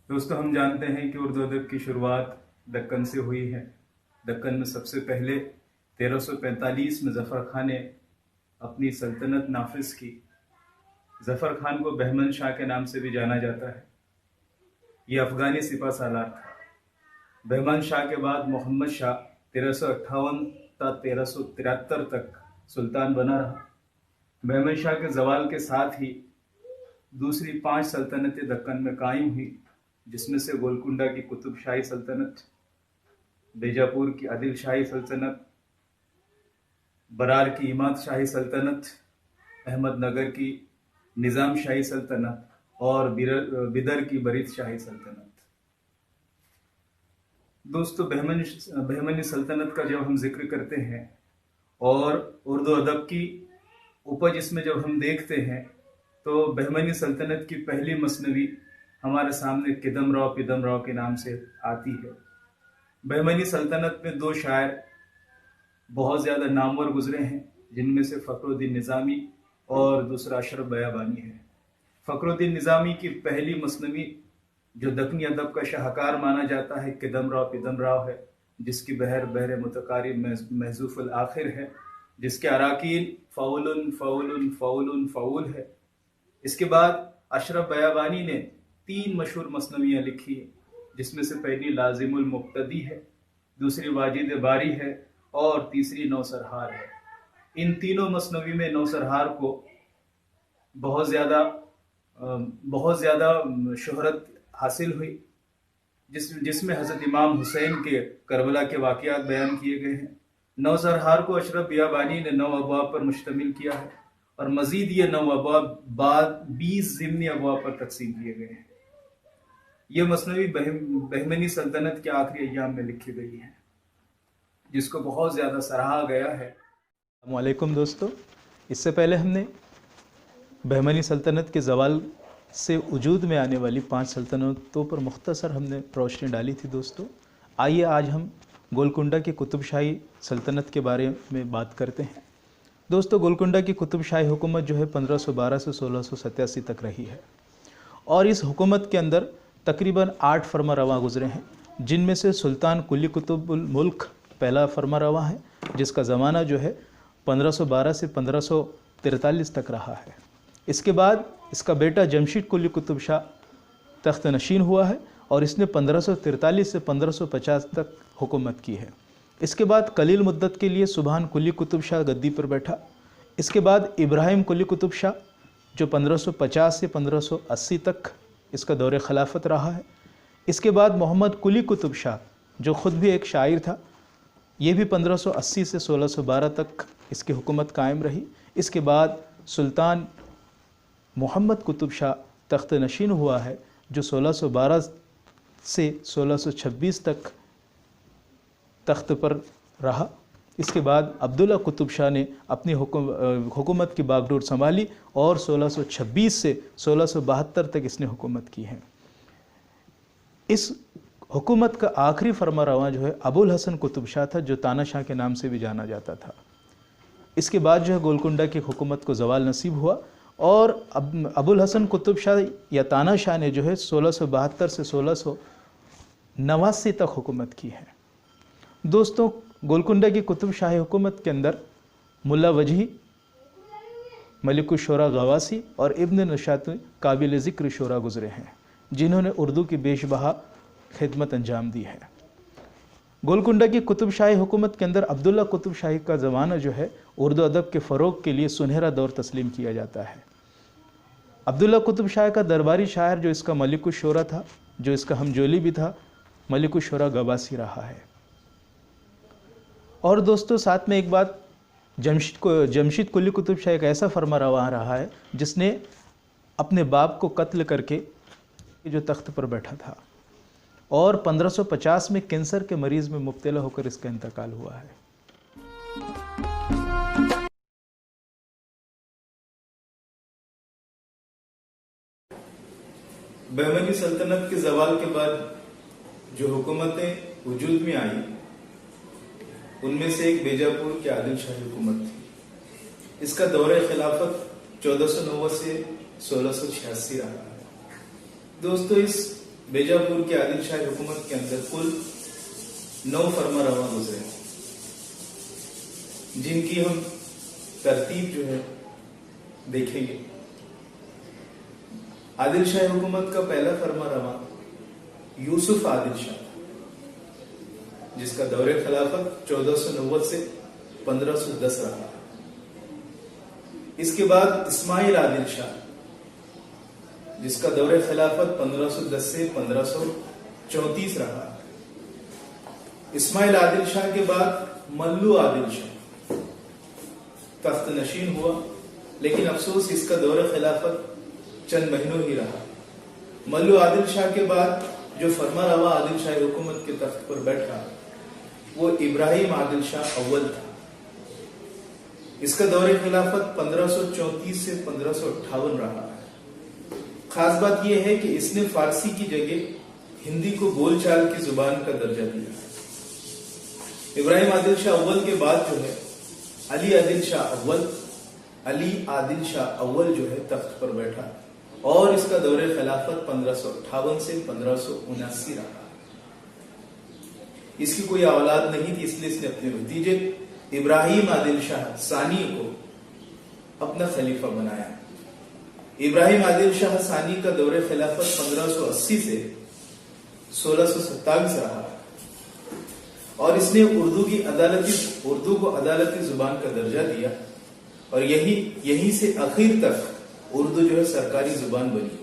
दोस्तों, हम जानते हैं कि उर्दू अदब की शुरुआत दक्कन से हुई है। दक्कन में सबसे पहले 1345 में ज़फ़र खान ने अपनी सल्तनत नाफिज की। ज़फ़र खान को बहमन शाह के नाम से भी जाना जाता है। ये अफ़गानी सिपह सालार था। बहमन शाह के बाद मोहम्मद शाह 1358 ta 1373 तक सुल्तान बना रहा। बहमन शाह के जवाल के साथ ही दूसरी 5 सल्तनतें दक्कन में कायम हुई, जिसमें से गोलकुंडा की कुतुब शाही सल्तनत, बीजापुर की आदिल शाही सल्तनत, बरार की इमाद शाही सल्तनत, अहमदनगर की निज़ाम शाही सल्तनत और बिदर की बरीद शाही सल्तनत। दोस्तों, बहमनी सल्तनत का जब हम जिक्र करते हैं और उर्दू अदब की उपज इसमें जब हम देखते हैं, तो बहमनी सल्तनत की पहली मसनवी हमारे सामने किदमराव पिदमराव के नाम से आती है। बहमनी सल्तनत में 2 शायर बहुत ज़्यादा नामवर गुजरे हैं, जिनमें से फ़खरुद्दीन निज़ामी और दूसरा अशरफ बयाबानी है। फ़खरुद्दीन निज़ामी की पहली मसनवी, जो दक्कनी अदब का शाहकार माना जाता है, किदमराव पिदमराव है, जिसकी बहर मुतकारिब महज़ूफ़ुल आखिर है, जिसके अराकीन फ़ौलुन फ़ौलुन फ़ौलुन फ़ौल है। इसके बाद अशरफ बयाबानी ने 3 मशहूर मसनवियाँ लिखी, जिसमें से पहली लाजिमुल मुक्तदी है, दूसरी वाजिद बारी है और तीसरी नौसरहार है। इन तीनों मसनवी में नौसरहार को बहुत ज़्यादा शोहरत हासिल हुई, जिसमें हज़रत इमाम हुसैन के करबला के वाक़यात बयान किए गए हैं। नौसरहार को अशरफ बयाबानी ने 9 अबवाब पर मुश्तमिल किया है और मज़ीद ये 9 अबवाब बाद 20 ज़िमनी अबवाब पर तकसीम किए गए हैं। ये मसनवी बहमनी सल्तनत के आखिरी अय्याम में लिखी गई है, जिसको बहुत ज़्यादा सराहा गया है। अस्सलामुअलैकुम दोस्तों, इससे पहले हमने बहमनी सल्तनत के ज़वाल से वजूद में आने वाली 5 सल्तनतों पर मुख्तसर हमने रोशनी डाली थी। दोस्तों, आइए आज हम गोलकुंडा की कुतुब शाही सल्तनत के बारे में बात करते हैं। दोस्तों, गोलकुंडा की कुतुब शाही हुकूमत जो है 1512 से 1687 तक रही है और इस हुकूमत के अंदर तकरीबन 8 फरमा रवा गुजरे हैं, जिनमें से सुल्तान कुली कुतुबुल मुल्क पहला फरमा रवा है, जिसका ज़माना जो है 1512 से 1543 तक रहा है। इसके बाद इसका बेटा जमशीद कुली कुतुब शाह तख्त नशीन हुआ है और इसने 1543 से 1550 तक हुकूमत की है। इसके बाद कलील मुद्दत के लिए सुबहान कुली कुतुब शाह गद्दी पर बैठा। इसके बाद इब्राहिम कुली कुतुब शाह, जो 1550 से 1580 तक इसका दौरे खिलाफत रहा है। इसके बाद मोहम्मद कुली कुतुब शाह, जो ख़ुद भी एक शायर था, ये भी 1580 से 1612 तक इसकी हुकूमत कायम रही। इसके बाद सुल्तान मोहम्मद कुतुब शाह तख्त नशीन हुआ है, जो 1612 से 1626 तक तख्त पर रहा। इसके बाद अब्दुल्ला कुतुब शाह ने अपनी हुकूमत की बागडोर संभाली और 1626 से 1672 तक इसने हुकूमत की है। इस हुकूमत का आखिरी फरमारवा जो है अबुल हसन कुतुब शाह था, जो ताना शाह के नाम से भी जाना जाता था। इसके बाद जो है गोलकुंडा की हुकूमत को ज़वाल नसीब हुआ और अबुल हसन कुतुब शाह या ताना शाह ने जो है 1672 से 1689 तक हुकूमत की है। दोस्तों, गोलकुंडा की कुतुब शाही हुकूमत के अंदर मुल्ला वजही, मलिकुश शोरा गवासी और इब्न नशात काबिल ज़िक्र शोरा गुजरे हैं, जिन्होंने उर्दू की बेशबहा खिदमत अंजाम दी है। गोलकुंडा की कुतुब शाही हुकूमत के अंदर अब्दुल्ला कुतुब शाही का ज़माना जो है उर्दू अदब के फ़रोग़ के लिए सुनहरा दौर तस्लीम किया जाता है। अब्दुल्ला कुतुब शाह का दरबारी शायर जो इसका मलिकुश शोरा था, जो इसका हमजोली भी था, मलिकुश शोरा गवासी रहा है। और दोस्तों, साथ में एक बात, जमशीद कुली कुतुब शाह एक ऐसा फरमा रवा रहा है जिसने अपने बाप को कत्ल करके जो तख्त पर बैठा था और 1550 में कैंसर के मरीज़ में मुब्तला होकर इसका इंतकाल हुआ है। बहमनी सल्तनत के ज़वाल के बाद जो हुकूमतें वजूद में आई, उनमें से एक बीजापुर की आदिल शाही हुकूमत थी। इसका दौरे खिलाफत 1490 से 1686 रहा है। दोस्तों, इस बीजापुर के आदिल शाही हुकूमत के अंदर कुल 9 फर्मा रवा गुजरे, जिनकी हम तरतीब जो है देखेंगे। आदिल शाही हुकूमत का पहला फर्मा रवा यूसुफ आदिल शाह, जिसका दौरे खिलाफत 1490 से 1510 रहा। इसके बाद इस्माइल आदिल शाह, जिसका दौरे खिलाफत 1510 से 1534 रहा। इस्माइल आदिल शाह के बाद मल्लू आदिल शाह तख्त नशीन हुआ, लेकिन अफसोस इसका दौरे खिलाफत चंद महीनों ही रहा। मल्लू आदिल शाह के बाद जो फरमा रवा आदिल शाही हुकूमत के तख्त पर बैठा वो इब्राहिम आदिल शाह अव्वल था। इसका दौरे खिलाफत 1534 से 1558 रहा। खास बात यह है कि इसने फारसी की जगह हिंदी को बोलचाल की जुबान का दर्जा दिया। इब्राहिम आदिल शाह अव्वल के बाद जो है अली आदिल शाह अव्वल जो है तख्त पर बैठा और इसका दौरे खिलाफत 1558 से 1579 रहा। इसकी कोई औलाद नहीं थी, इसलिए इसने अपने भतीजे इब्राहिम आदिल शाह सानी को अपना खलीफा बनाया। इब्राहिम आदिल शाह सानी का दौरे खिलाफत 1580 से 1627 रहा और इसने उर्दू को अदालती जुबान का दर्जा दिया और यहीं से आखिर तक उर्दू जो है सरकारी जुबान बनी।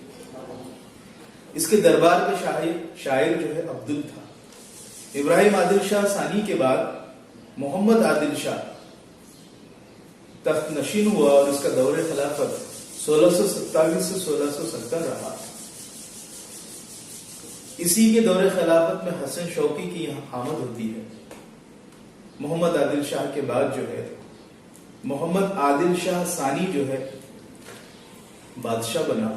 इसके दरबार का शायर जो है अब्दुल था। इब्राहिम आदिल शाह सानी के बाद मोहम्मद आदिल शाह तख्त नशीन हुआ और इसका दौरे खिलाफत 1627 से 1670 रहा। इसी के दौरे खिलाफत में हसन शौकी की यहाँ आमद होती है। मोहम्मद आदिल शाह के बाद जो है मोहम्मद आदिल शाह सानी जो है बादशाह बना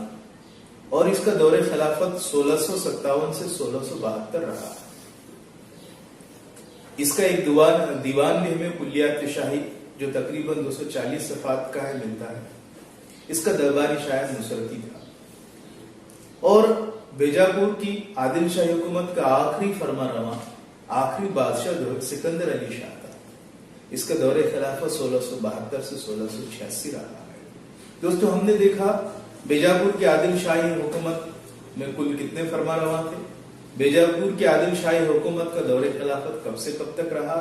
और इसका दौरे खिलाफत 1657 से 1672 रहा। इसका एक दीवान भी हमें कुल्लियात शाही जो तकरीबन 240 सफ़ात का है मिलता है। इसका दरबारी शायर नुसरती था और बीजापुर की आदिल शाही हुकूमत का आखिरी फरमारवा आखिरी बादशाह जो है सिकंदर अली शाह था। इसका दौरे खिलाफत 1672 से 1686 रहा है। दोस्तों, हमने देखा बीजापुर की आदिल शाही हुकूमत में कुल कितने फरमारवा थे। बीजापुर की आदिल शाही हुकूमत का दौरे खिलाफत कब से कब तक रहा।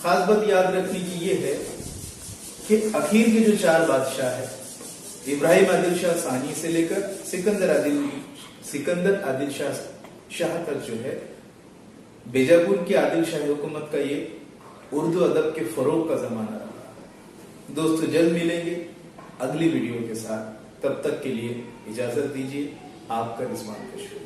खास बात याद रखने की ये है कि आखिर के जो 4 बादशाह है इब्राहिम आदिल शाह सानी से लेकर सिकंदर आदिल शाह तक जो है बीजापुर की आदिल शाही हुकूमत का ये उर्दू अदब के फरोग का जमाना रहा। दोस्तों, जल्द मिलेंगे अगली वीडियो के साथ। तब तक के लिए इजाजत दीजिए। आपका रिजवान कश्मीर।